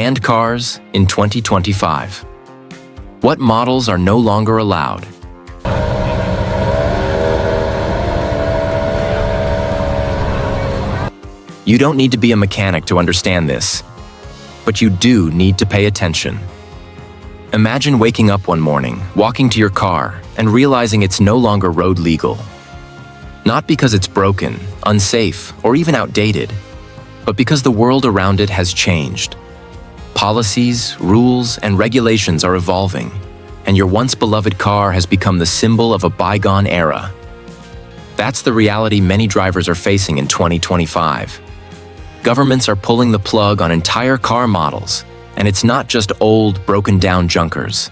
Banned cars in 2025. What models are no longer allowed? You don't need to be a mechanic to understand this, but you do need to pay attention. Imagine waking up one morning, walking to your car, and realizing it's no longer road legal. Not because it's broken, unsafe, or even outdated, but because the world around it has changed. Policies, rules, and regulations are evolving, and your once beloved car has become the symbol of a bygone era. That's the reality many drivers are facing in 2025. Governments are pulling the plug on entire car models, and it's not just old, broken-down junkers.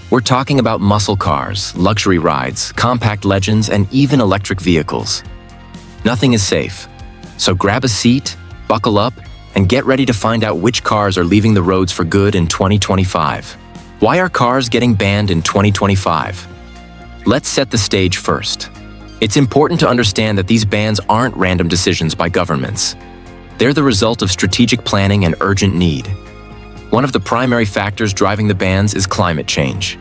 We're talking about muscle cars, luxury rides, compact legends, and even electric vehicles. Nothing is safe, so grab a seat, buckle up, and get ready to find out which cars are leaving the roads for good in 2025. Why are cars getting banned in 2025? Let's set the stage first. It's important to understand that these bans aren't random decisions by governments. They're the result of strategic planning and urgent need. One of the primary factors driving the bans is climate change.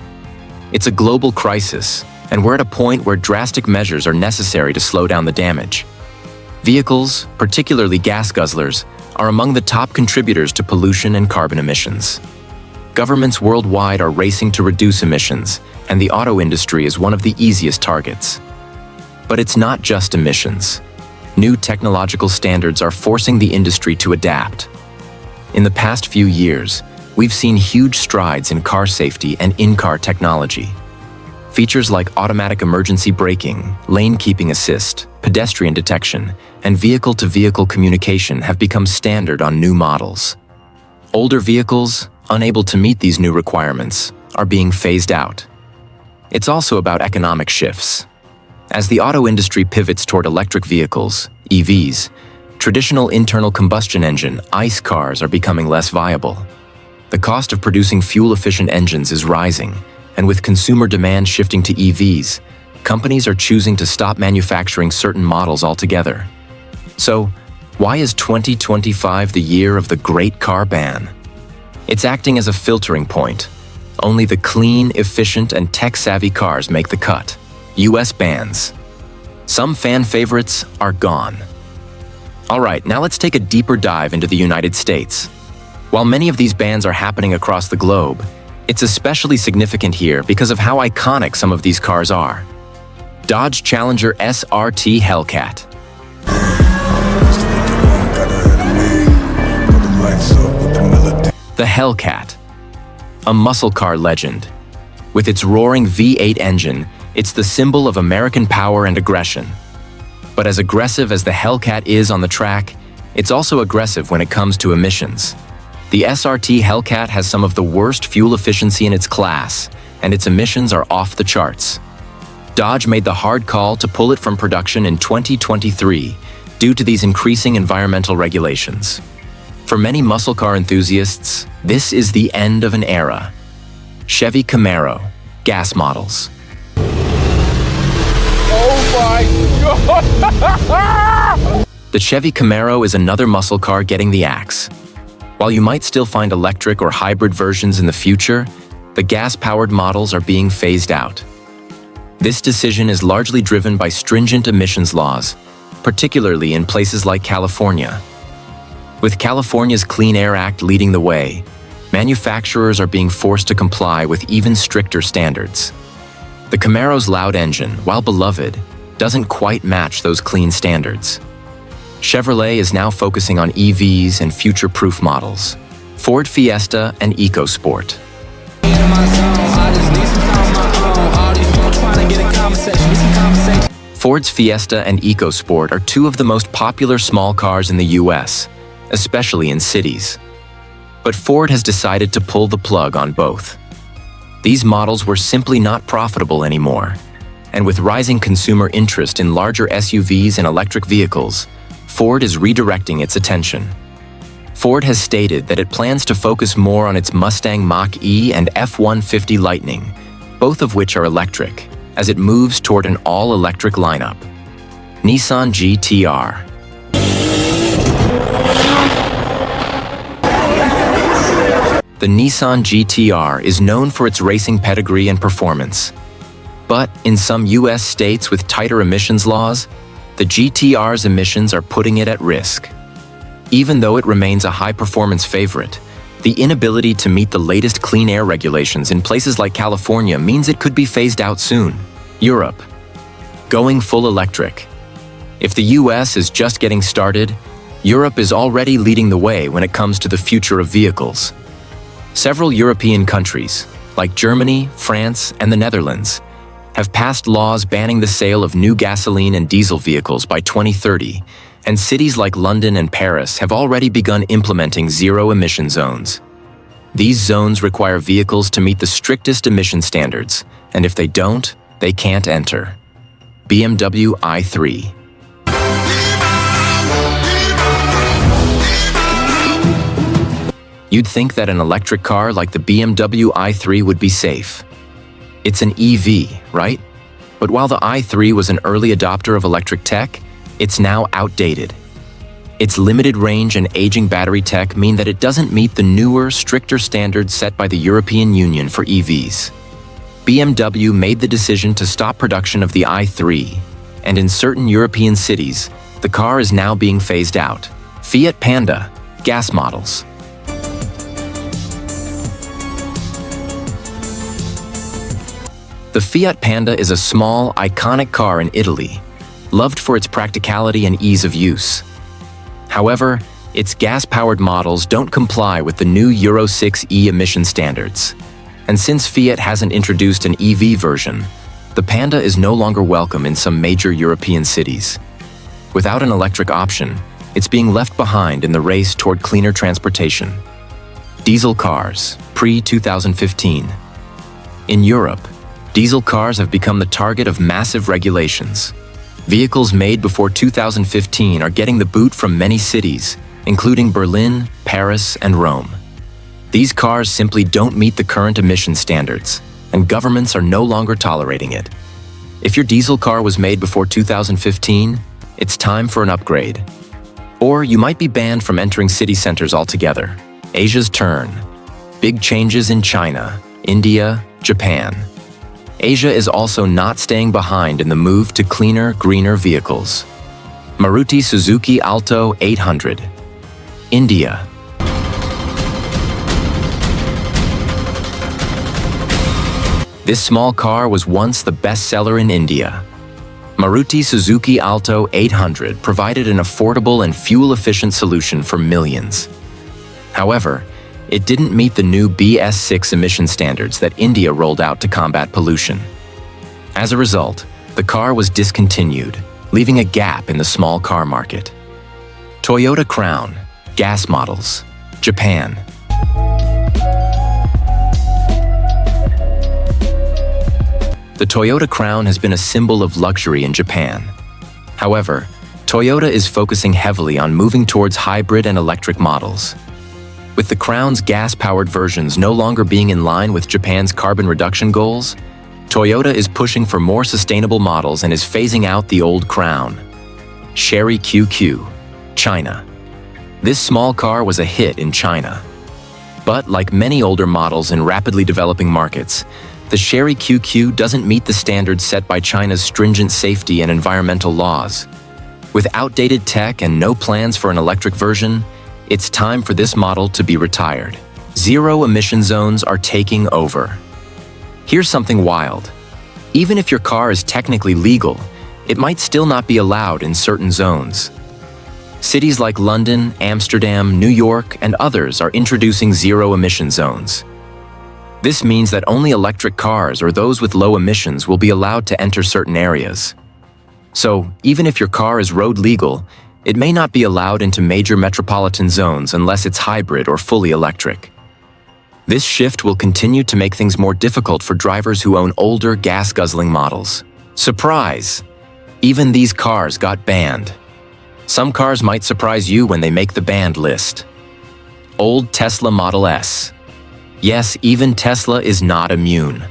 It's a global crisis, and we're at a point where drastic measures are necessary to slow down the damage. Vehicles, particularly gas guzzlers, are among the top contributors to pollution and carbon emissions. Governments worldwide are racing to reduce emissions, and the auto industry is one of the easiest targets. But it's not just emissions. New technological standards are forcing the industry to adapt. In the past few years, we've seen huge strides in car safety and in-car technology. Features like automatic emergency braking, lane keeping assist, pedestrian detection, and vehicle-to-vehicle communication have become standard on new models. Older vehicles, unable to meet these new requirements, are being phased out. It's also about economic shifts. As the auto industry pivots toward electric vehicles, EVs, traditional internal combustion engine, ICE cars are becoming less viable. The cost of producing fuel-efficient engines is rising, and with consumer demand shifting to EVs, companies are choosing to stop manufacturing certain models altogether. So, why is 2025 the year of the Great Car Ban? It's acting as a filtering point. Only the clean, efficient, and tech-savvy cars make the cut. US bans. Some fan favorites are gone. All right, now let's take a deeper dive into the United States. While many of these bans are happening across the globe, it's especially significant here because of how iconic some of these cars are. Dodge Challenger SRT Hellcat. The Hellcat, a muscle car legend. With its roaring V8 engine, it's the symbol of American power and aggression. But as aggressive as the Hellcat is on the track, it's also aggressive when it comes to emissions. The SRT Hellcat has some of the worst fuel efficiency in its class, and its emissions are off the charts. Dodge made the hard call to pull it from production in 2023 due to these increasing environmental regulations. For many muscle car enthusiasts, this is the end of an era. Chevy Camaro, gas models. The Chevy Camaro is another muscle car getting the axe. While you might still find electric or hybrid versions in the future, the gas-powered models are being phased out. This decision is largely driven by stringent emissions laws, particularly in places like California. With California's Clean Air Act leading the way, manufacturers are being forced to comply with even stricter standards. The Camaro's loud engine, while beloved, doesn't quite match those clean standards. Chevrolet is now focusing on EVs and future-proof models, Ford Fiesta and EcoSport. Ford's Fiesta and EcoSport are two of the most popular small cars in the US, especially in cities. But Ford has decided to pull the plug on both. These models were simply not profitable anymore, and with rising consumer interest in larger SUVs and electric vehicles, Ford is redirecting its attention. Ford has stated that it plans to focus more on its Mustang Mach-E and F-150 Lightning, both of which are electric, as it moves toward an all-electric lineup. Nissan GT-R. The Nissan GT-R is known for its racing pedigree and performance. But in some US states with tighter emissions laws, the GT-R's emissions are putting it at risk. Even though it remains a high-performance favorite, the inability to meet the latest clean air regulations in places like California means it could be phased out soon. Europe. Going full electric. If the US is just getting started, Europe is already leading the way when it comes to the future of vehicles. Several European countries, like Germany, France, and the Netherlands, have passed laws banning the sale of new gasoline and diesel vehicles by 2030, and cities like London and Paris have already begun implementing zero-emission zones. These zones require vehicles to meet the strictest emission standards, and if they don't, they can't enter. BMW i3. You'd think that an electric car like the BMW i3 would be safe. It's an EV, right? But while the i3 was an early adopter of electric tech, it's now outdated. Its limited range and aging battery tech mean that it doesn't meet the newer, stricter standards set by the European Union for EVs. BMW made the decision to stop production of the i3, and in certain European cities, the car is now being phased out. Fiat Panda, gas models. The Fiat Panda is a small, iconic car in Italy, loved for its practicality and ease of use. However, its gas-powered models don't comply with the new Euro 6e emission standards. And since Fiat hasn't introduced an EV version, the Panda is no longer welcome in some major European cities. Without an electric option, it's being left behind in the race toward cleaner transportation. Diesel cars, pre-2015. In Europe, diesel cars have become the target of massive regulations. Vehicles made before 2015 are getting the boot from many cities, including Berlin, Paris, and Rome. These cars simply don't meet the current emission standards, and governments are no longer tolerating it. If your diesel car was made before 2015, it's time for an upgrade. Or you might be banned from entering city centers altogether. Asia's turn. Big changes in China, India, Japan. Asia is also not staying behind in the move to cleaner, greener vehicles. Maruti Suzuki Alto 800. India. This small car was once the best-seller in India. Maruti Suzuki Alto 800 provided an affordable and fuel-efficient solution for millions. However, it didn't meet the new BS6 emission standards that India rolled out to combat pollution. As a result, the car was discontinued, leaving a gap in the small car market. Toyota Crown, gas models, Japan. The Toyota Crown has been a symbol of luxury in Japan. However, Toyota is focusing heavily on moving towards hybrid and electric models. With the Crown's gas-powered versions no longer being in line with Japan's carbon reduction goals, Toyota is pushing for more sustainable models and is phasing out the old Crown. Chery QQ, China. This small car was a hit in China. But like many older models in rapidly developing markets, the Chery QQ doesn't meet the standards set by China's stringent safety and environmental laws. With outdated tech and no plans for an electric version, it's time for this model to be retired. Zero-emission zones are taking over. Here's something wild. Even if your car is technically legal, it might still not be allowed in certain zones. Cities like London, Amsterdam, New York, and others are introducing zero-emission zones. This means that only electric cars or those with low emissions will be allowed to enter certain areas. So, even if your car is road legal, it may not be allowed into major metropolitan zones unless it's hybrid or fully electric. This shift will continue to make things more difficult for drivers who own older gas-guzzling models. Surprise! Even these cars got banned. Some cars might surprise you when they make the banned list. Old Tesla Model S. Yes, even Tesla is not immune.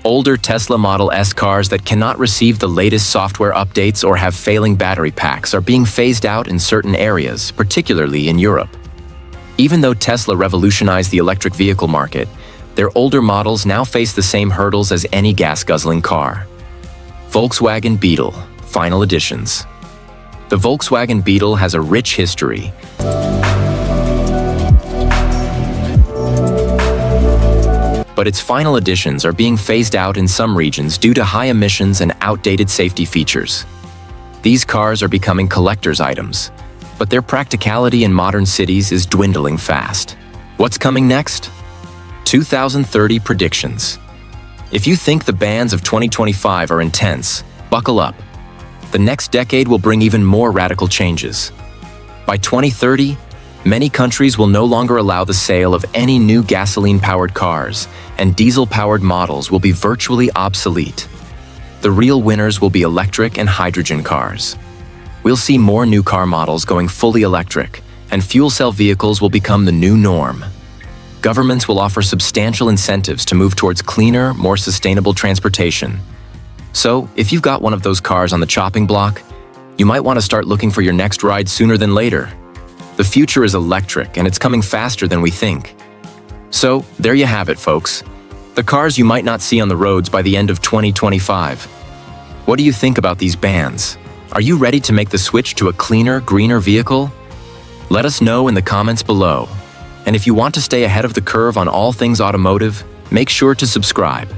Older Tesla Model S cars that cannot receive the latest software updates or have failing battery packs are being phased out in certain areas, particularly in Europe. Even though Tesla revolutionized the electric vehicle market, their older models now face the same hurdles as any gas-guzzling car. Volkswagen Beetle, Final Editions. The Volkswagen Beetle has a rich history. But its final editions are being phased out in some regions due to high emissions and outdated safety features. These cars are becoming collector's items, but their practicality in modern cities is dwindling fast. What's coming next? 2030 predictions. If you think the bans of 2025 are intense, buckle up. The next decade will bring even more radical changes. By 2030, many countries will no longer allow the sale of any new gasoline-powered cars, and diesel-powered models will be virtually obsolete. The real winners will be electric and hydrogen cars. We'll see more new car models going fully electric, and fuel cell vehicles will become the new norm. Governments will offer substantial incentives to move towards cleaner, more sustainable transportation. So, if you've got one of those cars on the chopping block, you might want to start looking for your next ride sooner than later. The future is electric, and it's coming faster than we think. So, there you have it, folks. The cars you might not see on the roads by the end of 2025. What do you think about these bans? Are you ready to make the switch to a cleaner, greener vehicle? Let us know in the comments below. And if you want to stay ahead of the curve on all things automotive, make sure to subscribe.